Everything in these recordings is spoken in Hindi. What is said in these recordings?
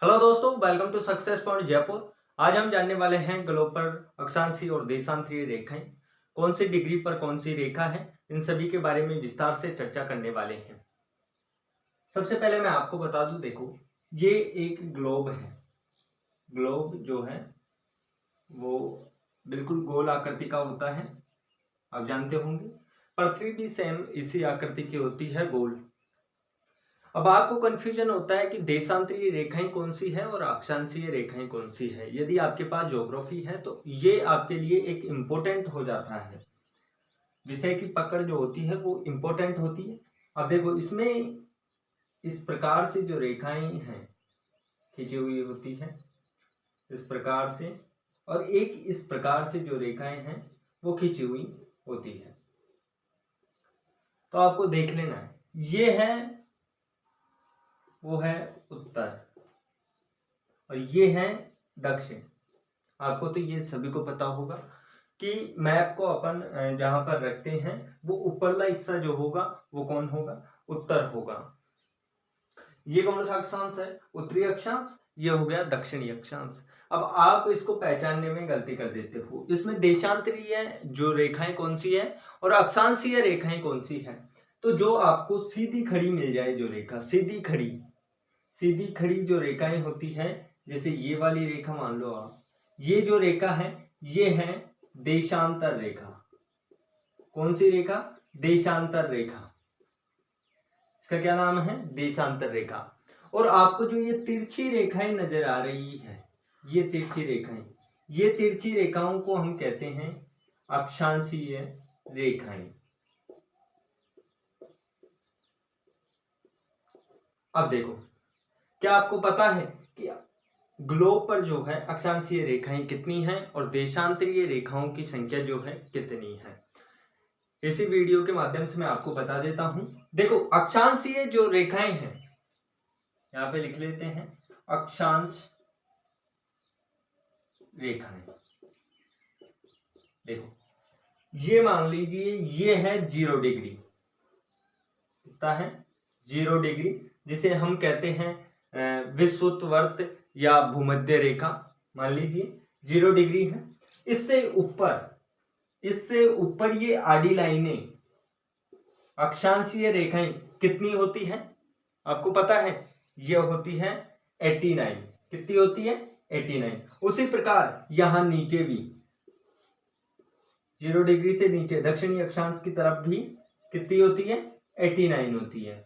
हेलो दोस्तों, welcome to success point Jaipur. आज हम जानने वाले हैं ग्लोब पर अक्षांशीय और देशांतरीय रेखाएं कौन सी डिग्री पर कौन सी रेखा है, इन सभी के बारे में विस्तार से चर्चा करने वाले हैं। सबसे पहले मैं आपको बता दूं, देखो ये एक ग्लोब है। ग्लोब जो है वो बिल्कुल गोल आकृति का होता है, आप जानते होंगे। पृथ्वी भी सेम इसी आकृति की होती है, गोल। अब आपको कंफ्यूजन होता है कि देशांतरीय रेखाएं कौन सी है और अक्षांशीय रेखाएं कौन सी है। यदि आपके पास ज्योग्राफी है तो ये आपके लिए एक इम्पोर्टेंट हो जाता है। विषय की पकड़ जो होती है वो इम्पोर्टेंट होती है। अब देखो, इसमें इस प्रकार से जो रेखाएं हैं खींची हुई होती है इस प्रकार से, और एक इस प्रकार से जो रेखाएं हैं वो खींची हुई होती है। तो आपको देख लेना है, ये है वो है उत्तर और ये है दक्षिण। आपको तो ये सभी को पता होगा कि मैप को अपन जहां पर रखते हैं वो ऊपरला हिस्सा जो होगा वो कौन होगा, उत्तर होगा। ये कौन सा अक्षांश है, उत्तरी अक्षांश। ये हो गया दक्षिणी अक्षांश। अब आप इसको पहचानने में गलती कर देते हो। इसमें देशांतरीय जो रेखाएं कौन सी है और अक्षांशीय रेखाएं कौन सी है। तो जो आपको सीधी खड़ी मिल जाए, जो रेखा सीधी खड़ी जो रेखाएं होती है, जैसे ये वाली रेखा मान लो आप, ये जो रेखा है ये है देशांतर रेखा। कौन सी रेखा, देशांतर रेखा। इसका क्या नाम है, देशांतर रेखा। और आपको जो ये तिरछी रेखाएं नजर आ रही है, ये तिरछी रेखाओं को हम कहते हैं अक्षांशीय रेखाएं। अब देखो, क्या आपको पता है कि ग्लोब पर जो है अक्षांशीय रेखाएं कितनी हैं और देशांतरीय रेखाओं की संख्या जो है कितनी है। इसी वीडियो के माध्यम से मैं आपको बता देता हूं। देखो, अक्षांशीय जो रेखाएं हैं, यहां पे लिख लेते हैं अक्षांश रेखाएं। देखो, ये मान लीजिए ये है 0 डिग्री, कितना है 0 डिग्री, जिसे हम कहते हैं विषुवत या भूमध्य रेखा। मान लीजिए 0 डिग्री है। इससे ऊपर ये आडी लाइनें अक्षांशीय रेखाएं कितनी होती है, आपको पता है, ये होती है 89। कितनी होती है, 89। उसी प्रकार यहां नीचे भी 0 डिग्री से नीचे दक्षिणी अक्षांश की तरफ भी कितनी होती है, 89 होती है।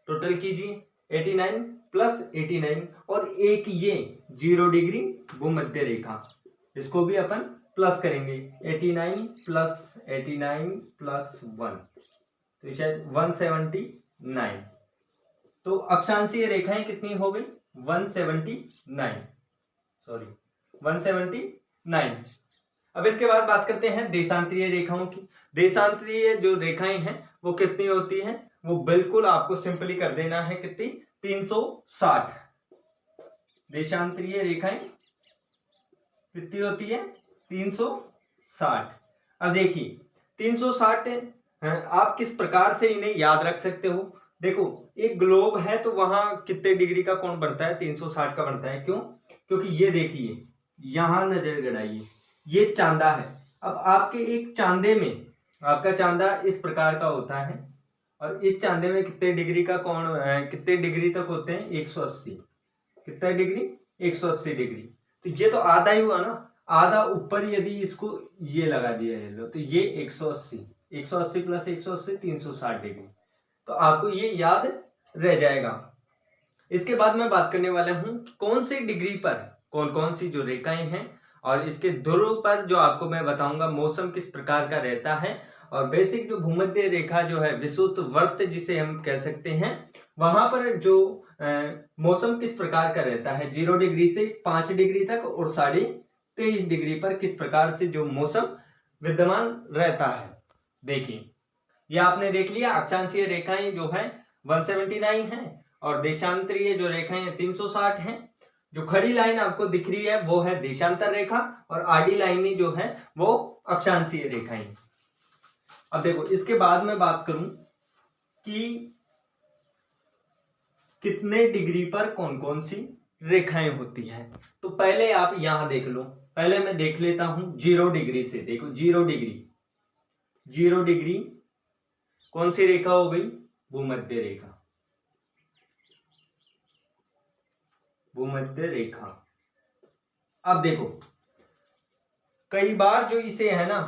टोटल कीजिए 89 प्लस 89, और एक ये 0 डिग्री भूमध्य रेखा, इसको भी अपन प्लस करेंगे। 89 प्लस 89 प्लस 1, तो शायद 179। तो अक्षांशीय रेखाएं कितनी हो गई, 179, सॉरी 179। अब इसके बाद बात करते हैं देशांतरीय रेखाओं की। देशांतरीय जो रेखाएं हैं वो कितनी होती हैं, वो बिल्कुल आपको सिंपली कर देना है, कितनी, 360। देशांतरीय रेखाएं कितनी होती है, 360। अब देखिए 360 आप किस प्रकार से इन्हें याद रख सकते हो। देखो, एक ग्लोब है तो वहां कितने डिग्री का कोण बनता है, 360 का बनता है। क्यों, क्योंकि ये देखिए, यहां नजर गड़ाइए, ये चांदा है। अब आपके एक चांदे में, आपका चांदा इस प्रकार का होता है और इस चांदे में कितने डिग्री का कोण, कितने डिग्री तक होते हैं, 180। कितना डिग्री, 180 डिग्री। तो ये तो आधा ही हुआ ना, आधा ऊपर यदि इसको ये लगा दिया है लो, तो ये 180 प्लस 180 360 डिग्री। तो आपको ये याद रह जाएगा। इसके बाद मैं बात करने वाला हूं कौन सी डिग्री पर कौन कौन सी जो रेखाएं हैं, और इसके ध्रुव पर जो आपको मैं बताऊंगा मौसम किस प्रकार का रहता है, और बेसिक जो भूमध्य रेखा जो है, विषुवत जिसे हम कह सकते हैं, वहां पर जो मौसम किस प्रकार का रहता है, 0 डिग्री से 5 डिग्री तक और 23.5 डिग्री पर किस प्रकार से जो मौसम विद्यमान रहता है। देखिए, ये आपने देख लिया, अक्षांशीय रेखाएं जो है 179 है और देशांतरीय जो रेखाएं 360 हैं। जो खड़ी लाइन आपको दिख रही है वो है देशांतर रेखा, और आडी लाइनें जो है वो अक्षांशीय रेखाएं। अब देखो, इसके बाद मैं बात करूं कि कितने डिग्री पर कौन कौन सी रेखाएं होती हैं। तो पहले आप यहां देख लो, पहले मैं देख लेता हूं 0 डिग्री से। देखो 0 डिग्री, 0 डिग्री कौन सी रेखा हो गई, भूमध्य रेखा, भूमध्य रेखा। अब देखो कई बार जो इसे है ना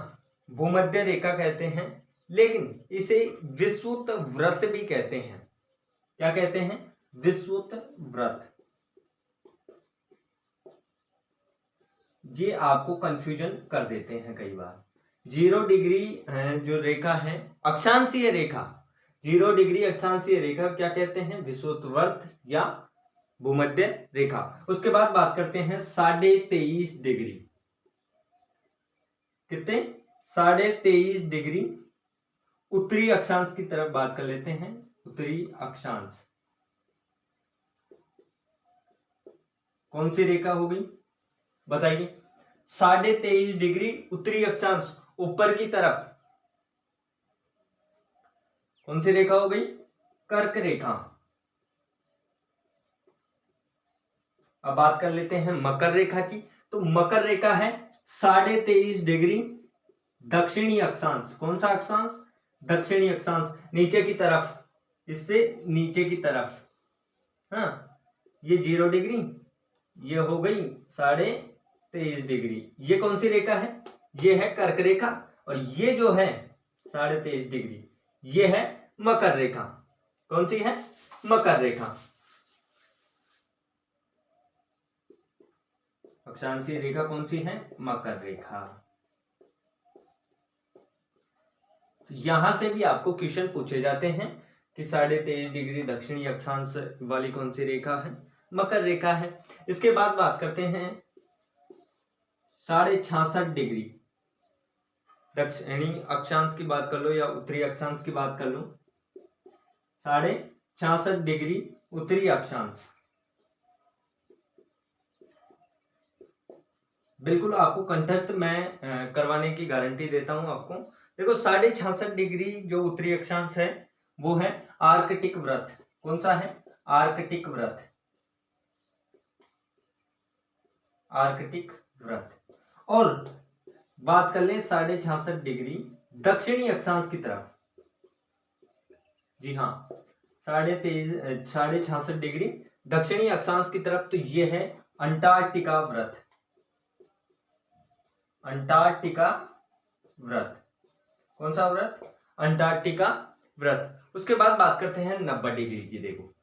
भूमध्य रेखा कहते हैं, लेकिन इसे विषुवत व्रत भी कहते हैं। क्या कहते हैं, विषुवत व्रत। ये आपको कंफ्यूजन कर देते हैं कई बार। 0 डिग्री जो रेखा है, अक्षांशीय रेखा, 0 डिग्री अक्षांशीय रेखा क्या कहते हैं, विषुवत व्रत या भूमध्य रेखा। उसके बाद बात करते हैं 23.5 डिग्री। कितने, 23.5 डिग्री उत्तरी अक्षांश की तरफ बात कर लेते हैं। उत्तरी अक्षांश कौन सी रेखा हो गई, बताइए। 23.5 डिग्री उत्तरी अक्षांश ऊपर की तरफ कौन सी रेखा हो गई, कर्क रेखा। अब बात कर लेते हैं मकर रेखा की। तो मकर रेखा है 23.5 डिग्री दक्षिणी अक्षांश। कौन सा अक्षांश, दक्षिणी अक्षांश, नीचे की तरफ, इससे नीचे की तरफ। हाँ, ये 0 डिग्री, ये हो गई 23.5 डिग्री। ये कौन सी रेखा है, ये है कर्क रेखा, और ये जो है 23.5 डिग्री ये है मकर रेखा। कौन सी है, मकर रेखा। अक्षांशीय रेखा कौन सी है, मकर रेखा। तो यहां से भी आपको क्वेश्चन पूछे जाते हैं कि 23.5 डिग्री दक्षिणी अक्षांश वाली कौन सी रेखा है, मकर रेखा है। इसके बाद बात करते हैं 66.5 डिग्री दक्षिणी अक्षांश की बात कर लो या उत्तरी अक्षांश की बात कर लो। 66.5 डिग्री उत्तरी अक्षांश, बिल्कुल आपको कंठस्थ मैं करवाने की गारंटी देता हूं आपको। देखो 66.5 डिग्री जो उत्तरी अक्षांश है वो है आर्कटिक व्रत। कौन सा है, आर्कटिक व्रत, आर्कटिक व्रत। और बात कर ले 66.5 डिग्री दक्षिणी अक्षांश की तरफ। जी हाँ, 66.5 डिग्री दक्षिणी अक्षांश की तरफ, तो ये है अंटार्कटिका व्रत, अंटार्कटिका व्रत। कौन सा व्रत, अंटार्कटिका व्रत। उसके बाद बात करते हैं 90 डिग्री की। देखो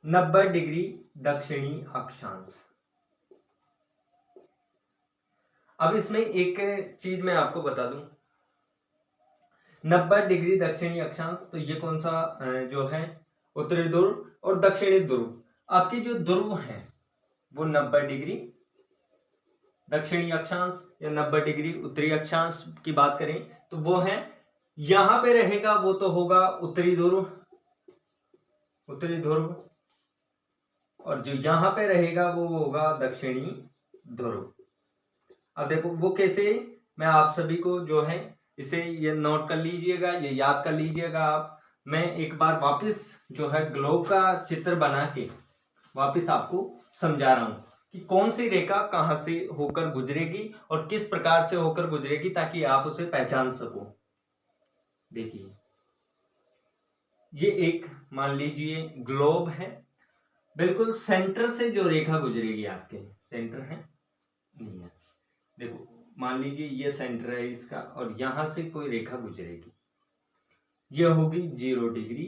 90 डिग्री दक्षिणी अक्षांश। अब इसमें एक चीज मैं आपको बता दूं, 90 डिग्री दक्षिणी अक्षांश, तो ये कौन सा जो है उत्तरी ध्रुव और दक्षिणी ध्रुव। आपके जो ध्रुव हैं वो 90 डिग्री दक्षिणी अक्षांश या 90 डिग्री उत्तरी अक्षांश की बात करें तो वो है, यहां पे रहेगा वो तो होगा उत्तरी ध्रुव, उत्तरी ध्रुव, और जो यहां पे रहेगा वो होगा दक्षिणी ध्रुव। अब देखो वो कैसे, मैं आप सभी को जो है इसे ये नोट कर लीजिएगा, ये याद कर लीजिएगा आप। मैं एक बार वापस जो है ग्लोब का चित्र बना के वापस आपको समझा रहा हूं कि कौन सी रेखा कहां से होकर गुजरेगी और किस प्रकार से होकर गुजरेगी, ताकि आप उसे पहचान सको। देखिए ये एक मान लीजिए ग्लोब है, बिल्कुल सेंटर से जो रेखा गुजरेगी, आपके सेंटर है नहीं है, देखो मान लीजिए ये सेंटर है इसका और यहां से कोई रेखा गुजरेगी, ये होगी 0 डिग्री।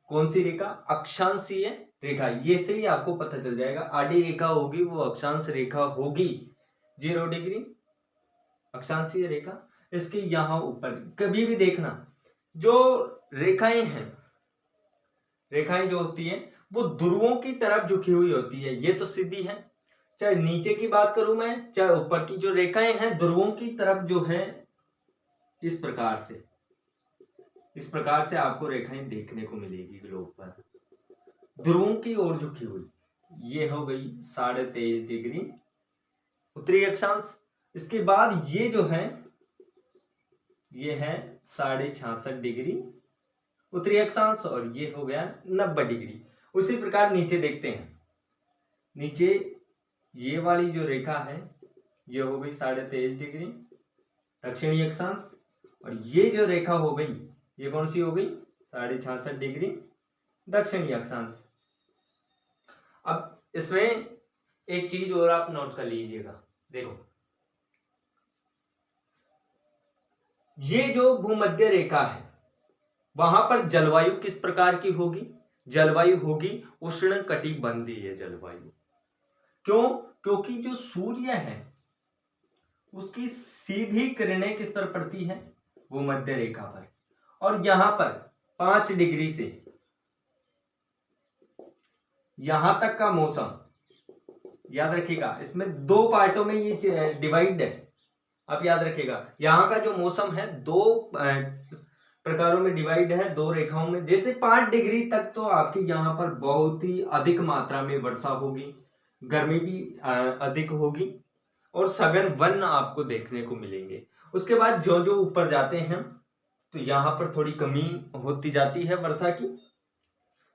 कौन सी रेखा, अक्षांशीय रेखा। ये से ही आपको पता चल जाएगा, आडी रेखा होगी वो अक्षांश रेखा होगी। 0 डिग्री अक्षांशीय रेखा, इसके यहां ऊपर कभी भी देखना जो रेखाएं हैं, रेखाएं जो होती हैं वो ध्रुवों की तरफ झुकी हुई होती है। ये तो सीधी है, चाहे नीचे की बात करूं मैं चाहे ऊपर की, जो रेखाएं हैं ध्रुवों की तरफ जो है इस प्रकार से, इस प्रकार से आपको रेखाएं देखने को मिलेगी ग्लोब पर, ध्रुवों की ओर झुकी हुई। ये हो गई 23.5 डिग्री उत्तरी अक्षांश। इसके बाद ये जो है ये है 66.5 डिग्री उत्तरी अक्षांश और ये हो गया 90 डिग्री। उसी प्रकार नीचे देखते हैं, नीचे ये वाली जो रेखा है ये हो गई 23.5 डिग्री दक्षिणी अक्षांश, और ये जो रेखा हो गई ये कौन सी हो गई 66.5 डिग्री दक्षिणी अक्षांश। अब इसमें एक चीज और आप नोट कर लीजिएगा, देखो ये जो भूमध्य रेखा है वहां पर जलवायु किस प्रकार की होगी, जलवायु होगी उष्ण कटिबंधीय जलवायु। क्यों? क्योंकि जो सूर्य है उसकी सीधी किरणें किस पर पड़ती है, भूमध्य रेखा पर, और यहां पर 5 डिग्री से यहां तक का मौसम, याद रखिएगा इसमें दो पार्टों में ये डिवाइड है, आप याद रखिएगा यहाँ का जो मौसम है दो प्रकारों में डिवाइड है, दो रेखाओं में। जैसे 5 डिग्री तक तो आपके यहाँ पर बहुत ही अधिक मात्रा में वर्षा होगी, गर्मी भी अधिक होगी और सघन वन आपको देखने को मिलेंगे। उसके बाद जो जो ऊपर जाते हैं तो यहाँ पर थोड़ी कमी होती जाती है वर्षा की।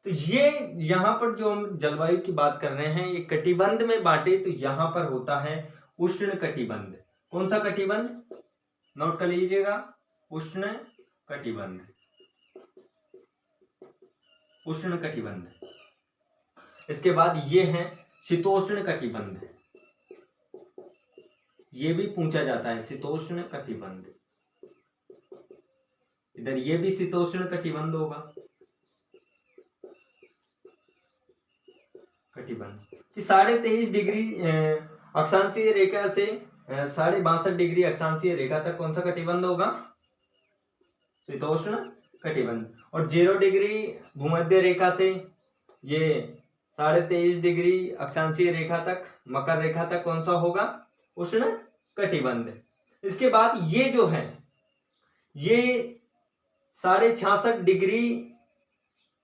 तो ये यहाँ पर जो हम जलवायु की बात कर रहे हैं ये कटिबंध में बांटे, तो यहाँ पर होता है उष्ण कटिबंध। कौन सा कटिबंध, नोट कर लीजिएगा, उष्ण कटिबंध, उष्ण कटिबंध। इसके बाद ये है शीतोष्ण कटिबंध, ये भी पूछा जाता है शीतोष्ण कटिबंध। इधर ये भी शीतोष्ण कटिबंध होगा, कटिबंध कि 23.5 डिग्री अक्षांशीय रेखा से 62.5 डिग्री अक्षांशीय रेखा तक कौन सा कटिबंध होगा, शीतोष्ण कटिबंध। और 0 डिग्री भूमध्य रेखा से ये 23.5 डिग्री अक्षांशीय रेखा तक, मकर रेखा तक कौन सा होगा, उष्ण कटिबंध। इसके बाद ये जो है ये 66.5 डिग्री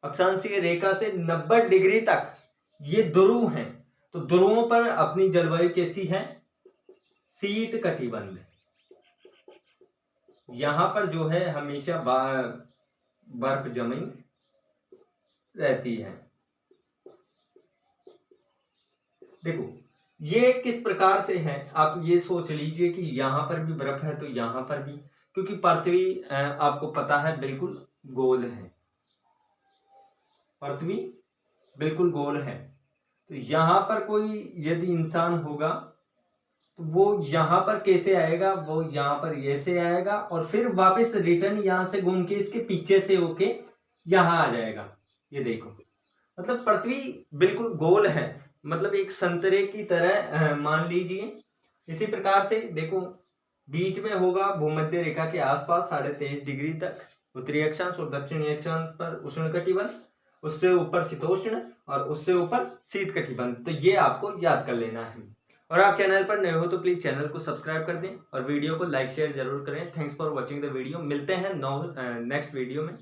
अक्षांशीय रेखा से 90 डिग्री तक ये ध्रुव हैं। तो ध्रुवों पर अपनी जलवायु कैसी है, शीत कटिबंध। यहां पर जो है हमेशा बर्फ जमी रहती है। देखो ये किस प्रकार से है, आप ये सोच लीजिए कि यहां पर भी बर्फ है तो यहां पर भी, क्योंकि पृथ्वी आपको पता है बिल्कुल गोल है, पृथ्वी बिल्कुल गोल है। तो यहां पर कोई यदि इंसान होगा तो वो यहां पर कैसे आएगा, वो यहां पर ऐसे आएगा और फिर वापस रिटर्न यहां से घूम के इसके पीछे से होके यहां आ जाएगा। ये देखो मतलब पृथ्वी बिल्कुल गोल है, मतलब एक संतरे की तरह मान लीजिए। इसी प्रकार से देखो बीच में होगा भूमध्य रेखा के आसपास 23.5 डिग्री तक उत्तरी अक्षांश और दक्षिणी अक्षांश पर उष्ण कटिबंध, उससे ऊपर शीतोष्ण और उससे ऊपर शीत कटिबंध। तो ये आपको याद कर लेना है। और आप चैनल पर नए हो तो प्लीज चैनल को सब्सक्राइब कर दें और वीडियो को लाइक शेयर जरूर करें। Thanks for watching the video. मिलते हैं नेक्स्ट वीडियो में।